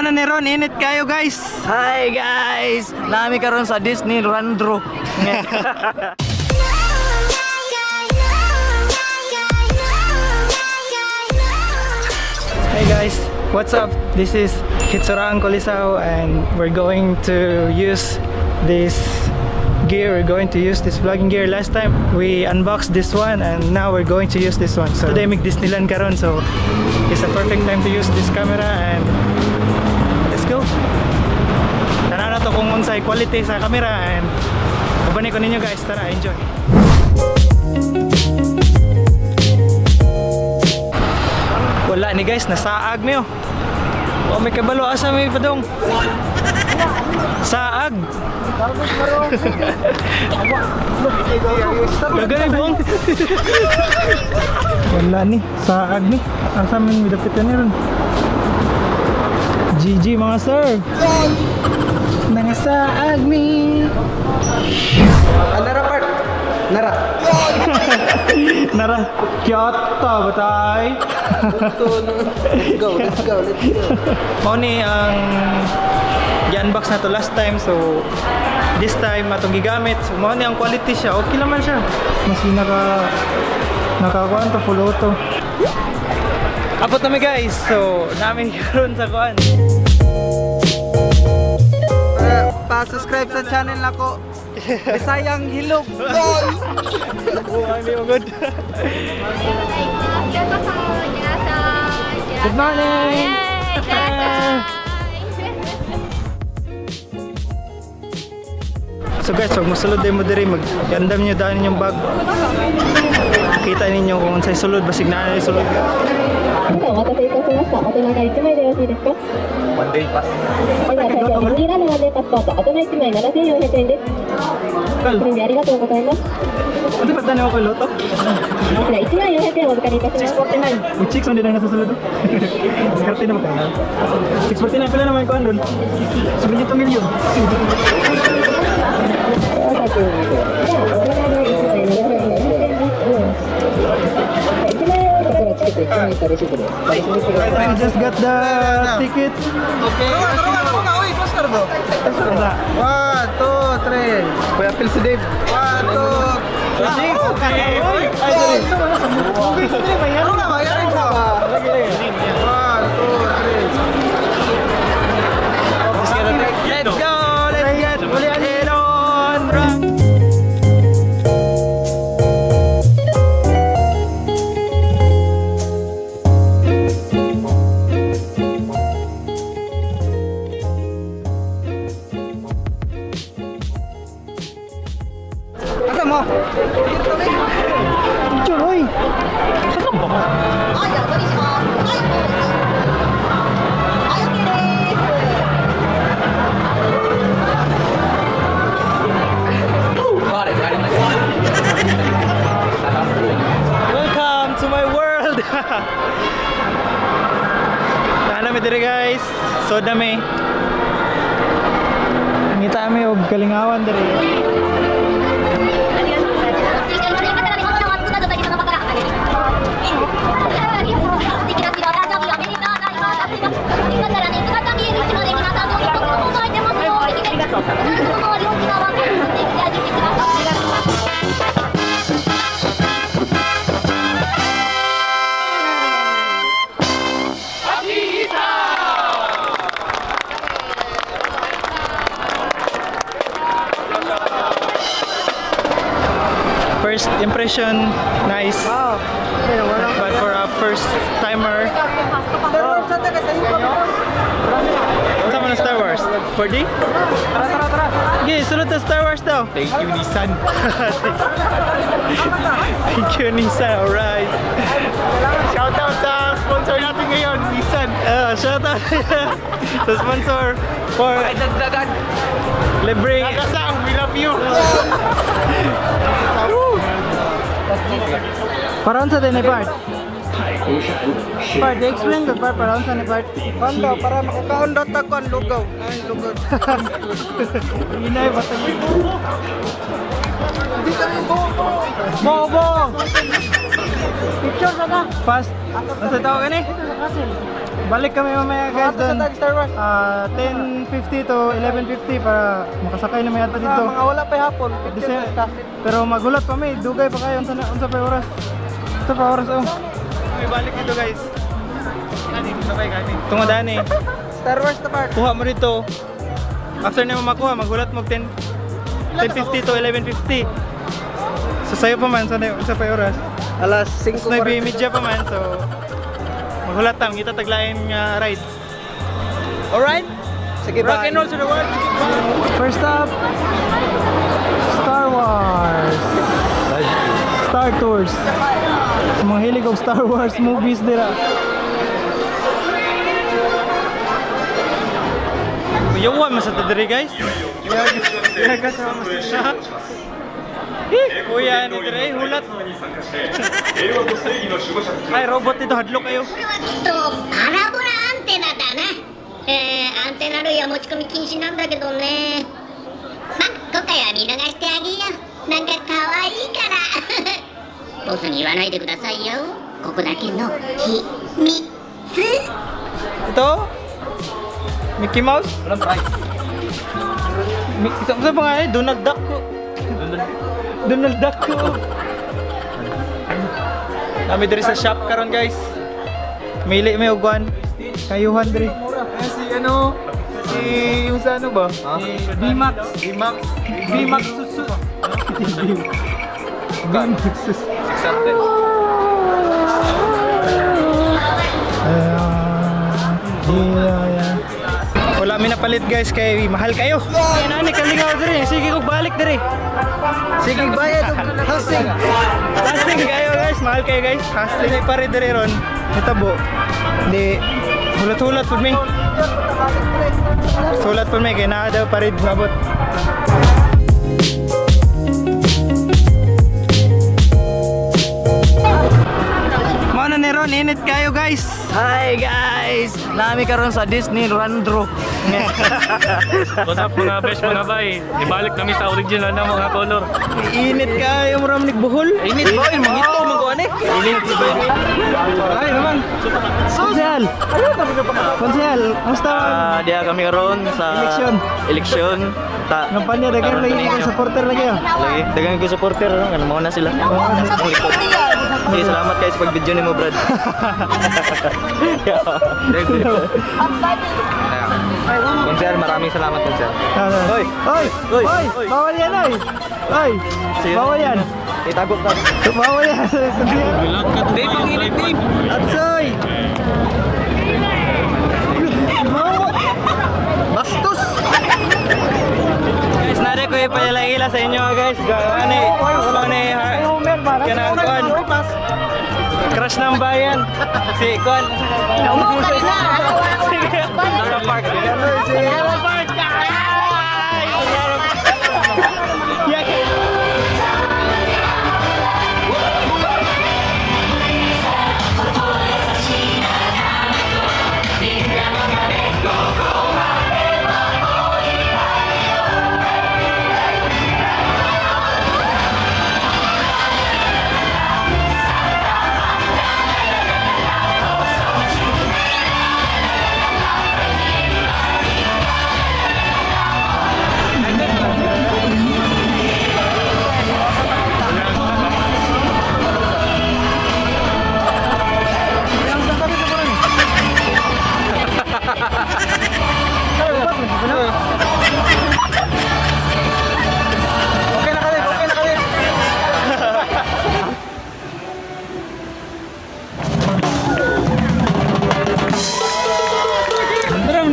Ano ni Ron, init kayo guys. Hi guys, nami karon sa Disneyland. Hey guys, what's up? This is Hitsuraang Kulisaw and we're going to use this gear. We're going to use this vlogging gear. Last time we unboxed this one and now we're going to use this one. So today mag Disneyland karon, so it's a perfect time to use this camera and let's go. Tara na to kung unsay quality sa camera and ubanay ko ninyo guys. Tara, enjoy. Wala ni guys, nasaag mi oh. O may kabalo asa may padong. Saag. Gagawin bong. Wala ni, saag ni. Asa may midapitan ni ron. GG mga sir. Mga saag mi. Nara part. Nara. Nara. Kyoto batay. Let's go. Mao ni ang i-unbox na to last time, so this time atong gigamit. So mao ni ang quality siya. Okay naman siya. Mas nakakuan to full auto. Abot na mi guys. So namin karon sa kuan. Pa-subscribe sa channel nako. Bisayang Hilog. Oh, I'm good. Good morning. So guys, pag masulod din mo diri, mag-andam niyo daan ninyong bag. Kita ninyo kung unsay sulod, basig na ay sulod. One day pass. Ano ba tanaw ko loto? 649. Chicks on din ang nasa sulod. Diskarte na magkano? 649 pala naman ko andun. 72 milyon. I just got the ticket. Okay. Poster do. 1, 2, 3. Kuya Phil si Dave. 1, 2, 3. Okay. Ay, sorry. Ano na bayarin ka ba? 1, 2, 3. Let's go! Let's get it on! Asa mo? Choy! Saan ka ba? Welcome to my world! Tahan namin diri guys. So dami. Ngita kami og kalingawan diri. First impression, nice. Wow. But for a first timer, sama na Star Wars. 4D? Tara. Okay, sunod na Star Wars daw. Thank you, Nissan. Thank you, Nissan. Alright. Shoutout sa sponsor natin ngayon, Nissan. Shout out sa sponsor for Ay, dagdagan. libre. Nagasang, we love you. Paraon sa din ni Bart. Bart, explain ko Bart, paraon sa ni Bart. Kondo, para makakaundot ako ang lugaw. Ay, lugaw. Inay, batang. Hindi kami bobo. Bobo! Picture ka na. Fast. Nasa tao ka ni? Balik kami mamaya guys doon. Star Wars. 10:50 to 11:50 para makasakay na may ato dito. Mga wala pa hapon. Pero magulat pa may dugay pa kayo unsa pa oras. Unsa pa oras oh. May balik dito guys. Sabay kami. Tungodan eh. Star Wars na part. Kuha mo dito. After na mo makuha, magulat mo 10:50 to 11:50. So sayo pa man sa pa oras. Alas 5 9:30 pa man so magulat tam kita taglain nga rides. Alright? Sige, Rock and roll to the world. First stop, Star Wars. Star Tours. Sa mga hilig og Star Wars movies dira. Yawan mas ato diri guys. Ya kasama mas siya. Kuya ni diri hulat. Ay robot dito hadlok kayo. パラボラアンテナだな。アンテナ類は持ち込み禁止なんだけどね。ま、今回は見逃してあげよう。なんか可愛いから。ボスに言わないでくださいよ。ここだけの秘密。 Ito? Mickey Mouse? Isa pa nga eh, Donald Duck ko. Donald Duck ko. Kami diri sa shop karon guys. Mili may ugwan. Kayuhan diri. Si yung sa ano ba? B-Max. B-Max Susu. B-Max Susu. 600. Wala mi napalit guys kay mahal kayo. Kaya nani kalingaw diri. Sige kog balik diri. Sige, bayad og hosting. Casting kayo guys, mahal kayo guys. Casting ay pare diri ron. Hitabo. Hindi hulat-hulat pud mi. Sulat pud mi kay naa daw parid mabot. Mana ni ron init kayo guys. Hi guys! Nami karon sa Disneyland. What's up mga besh mga bay? Ibalik kami sa original na mga color. Init kayo maram nigbuhol. Init ba? Yung mangito, mangkuhan eh. Init ba? Ay naman. Konsehal. Konsehal, musta? Diya kami karon sa eleksyon. Kampanya dagan lagi ko supporter lagi ah. Lagi, dagang ko supporter, ano mo na sila. Okay, salamat guys pag video ni mo Brad. Konser, maraming salamat konser. Oy, oy, oy, oy, bawal yan oy. Oy, bawal yan. Itagok ka. Bawal yan. Babe, ang init babe. Atsoy. Bastos! Guys, nare ko ipalala sa inyo guys. Ano kanang crush ng bayan. Si Kwan. Park.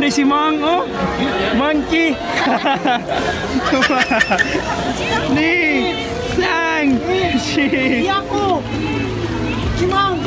Si Mang, oh, monkey. Ni, sang, si. Ako! Si Mang!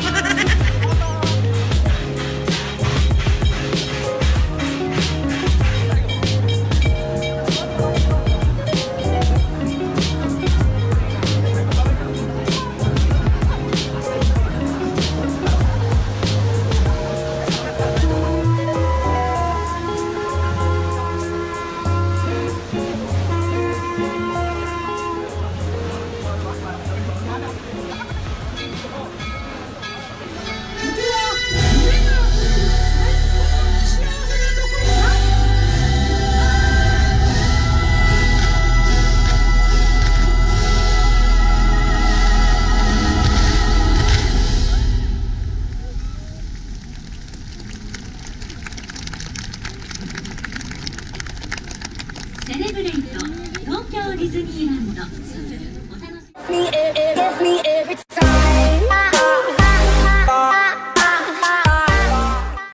セレブレイト東京ディズニーランド